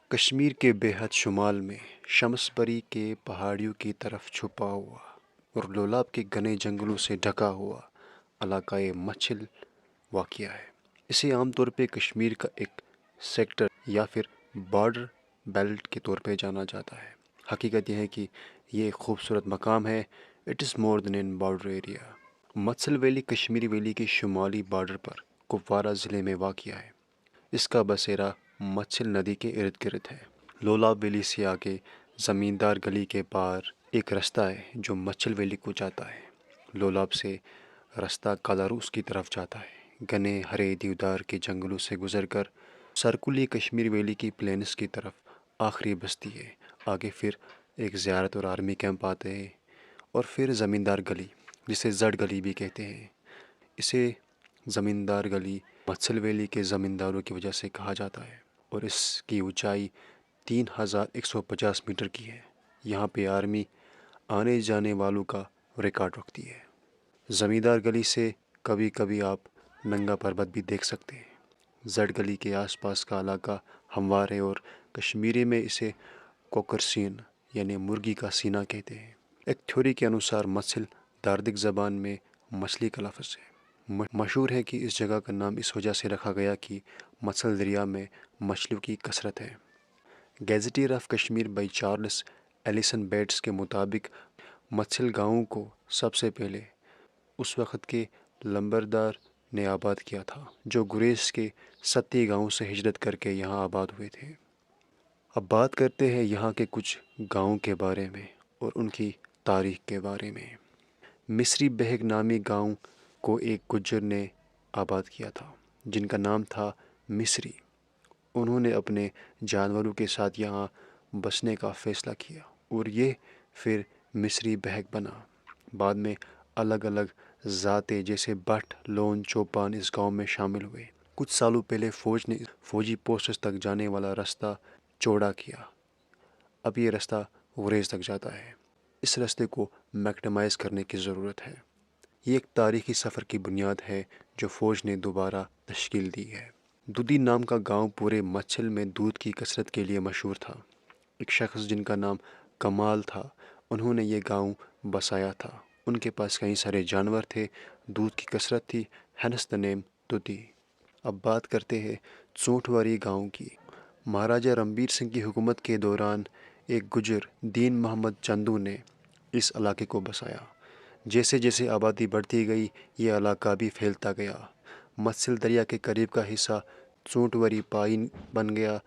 کشمیر کے بے حد شمال میں شمس پری کے پہاڑیوں کی طرف چھپا ہوا اور لولاب کے گھنے جنگلوں سے ڈھکا ہوا علاقۂ مچھل واقع ہے۔ اسے عام طور پہ کشمیر کا ایک سیکٹر یا پھر بارڈر بیلٹ کے طور پہ جانا جاتا ہے۔ حقیقت یہ ہے کہ یہ ایک خوبصورت مقام ہے۔ It is more than an border area. Machil valley کشمیری ویلی کے شمالی بارڈر پر کپوارہ ضلع میں واقع ہے۔ اس کا بسیرا مچھل ندی کے ارد گرد ہے۔ لولاب ویلی سے آگے زمیندار گلی کے پار ایک رستہ ہے جو مچھل ویلی کو جاتا ہے۔ لولاب سے رستہ کالاروس کی طرف جاتا ہے، گھنے ہرے دیودار کے جنگلوں سے گزر کر سرکل کشمیر ویلی کی پلینس کی طرف آخری بستی ہے۔ آگے پھر ایک زیارت اور آرمی کیمپ آتے ہیں اور پھر زمیندار گلی جسے زڑ گلی بھی کہتے ہیں۔ اسے زمیندار گلی مچھل ویلی کے زمینداروں کی وجہ سے کہا جاتا ہے اور اس کی اونچائی 3150 میٹر کی ہے۔ یہاں پہ آرمی آنے جانے والوں کا ریکارڈ رکھتی ہے۔ زمیندار گلی سے کبھی کبھی آپ ننگا پربت بھی دیکھ سکتے ہیں۔ زڑ گلی کے آس پاس کا علاقہ ہموار ہے اور کشمیری میں اسے کوکرسین یعنی مرغی کا سینہ کہتے ہیں۔ ایک تھیوری کے انوسار مچھل داردک زبان میں مچھلی کا لفظ ہے۔ مشہور ہے کہ اس جگہ کا نام اس وجہ سے رکھا گیا کہ مچھل دریا میں مچھلیوں کی کثرت ہے۔ Gazetteer of Kashmir by Charles Ellison Bates کے مطابق مچھل گاؤں کو سب سے پہلے اس وقت کے لمبردار نے آباد کیا تھا جو گریز کے ستی گاؤں سے ہجرت کر کے یہاں آباد ہوئے تھے۔ اب بات کرتے ہیں یہاں کے کچھ گاؤں کے بارے میں اور ان کی تاریخ کے بارے میں۔ مصری بہگ نامی گاؤں کو ایک گجر نے آباد کیا تھا جن کا نام تھا مصری۔ انہوں نے اپنے جانوروں کے ساتھ یہاں بسنے کا فیصلہ کیا اور یہ پھر مصری بہگ بنا۔ بعد میں الگ الگ ذاتیں جیسے بٹ، لون، چوپان اس گاؤں میں شامل ہوئے۔ کچھ سالوں پہلے فوج نے فوجی پوسٹس تک جانے والا رستہ چوڑا کیا۔ اب یہ رستہ گریز تک جاتا ہے۔ اس رستے کو میکڈمائز کرنے کی ضرورت ہے۔ یہ ایک تاریخی سفر کی بنیاد ہے جو فوج نے دوبارہ تشکیل دی ہے۔ دودھی نام کا گاؤں پورے مچھل میں دودھ کی کثرت کے لیے مشہور تھا۔ ایک شخص جن کا نام کمال تھا، انہوں نے یہ گاؤں بسایا تھا۔ ان کے پاس کئی سارے جانور تھے، دودھ کی کثرت تھی، ہینس دا نیم دودھی۔ اب بات کرتے ہیں چونٹواری گاؤں کی۔ مہاراجہ رنبیر سنگھ کی حکومت کے دوران ایک گجر دین محمد چندو نے اس علاقے کو بسایا۔ جیسے جیسے آبادی بڑھتی گئی یہ علاقہ بھی پھیلتا گیا۔ مچھل دریا کے قریب کا حصہ چونٹواری پائن بن گیا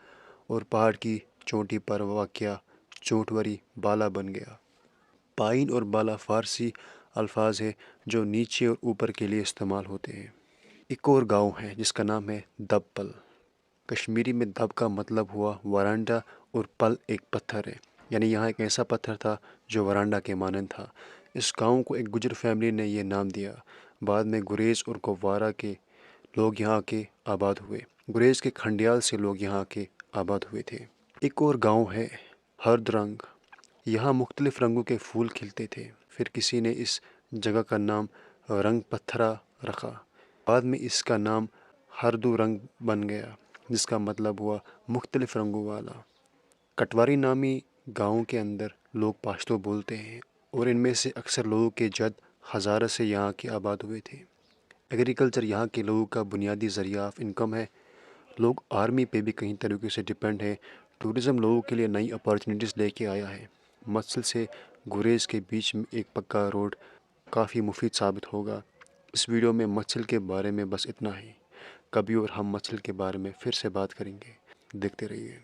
اور پہاڑ کی چوٹی پر واقع چونٹواری بالا بن گیا۔ پائن اور بالا فارسی الفاظ ہیں جو نیچے اور اوپر کے لیے استعمال ہوتے ہیں۔ ایک اور گاؤں ہے جس کا نام ہے دب پل۔ کشمیری میں دب کا مطلب ہوا ورانڈا اور پل ایک پتھر ہے، یعنی یہاں ایک ایسا پتھر تھا جو ورانڈا کے مانند تھا۔ اس گاؤں کو ایک گجر فیملی نے یہ نام دیا۔ بعد میں گریز اور کپوارہ کے لوگ یہاں کے آباد ہوئے۔ گریز کے کھنڈیال سے لوگ یہاں کے آباد ہوئے تھے۔ ایک اور گاؤں ہے ہرد رنگ۔ یہاں مختلف رنگوں کے پھول کھلتے تھے۔ پھر کسی نے اس جگہ کا نام رنگ پتھرا رکھا۔ بعد میں اس کا نام ہردو رنگ بن گیا جس کا مطلب ہوا مختلف رنگوں والا۔ کٹواری نامی گاؤں کے اندر لوگ پاشتو بولتے ہیں اور ان میں سے اکثر لوگوں کے جد ہزارہ سے یہاں کے آباد ہوئے تھے۔ ایگریکلچر یہاں کے لوگوں کا بنیادی ذریعہ آف انکم ہے۔ لوگ آرمی پہ بھی کئی طریقے سے ڈپینڈ ہیں۔ ٹورزم لوگوں کے لیے نئی اپارچونیٹیز لے کے آیا ہے۔ مچھل سے گریز کے بیچ میں ایک پکا روڈ کافی مفید ثابت ہوگا۔ اس ویڈیو میں مچھل کے بارے میں بس اتنا ہی۔ کبھی اور ہم مچھل کے بارے میں پھر سے بات کریں گے۔ دیکھتے رہیے۔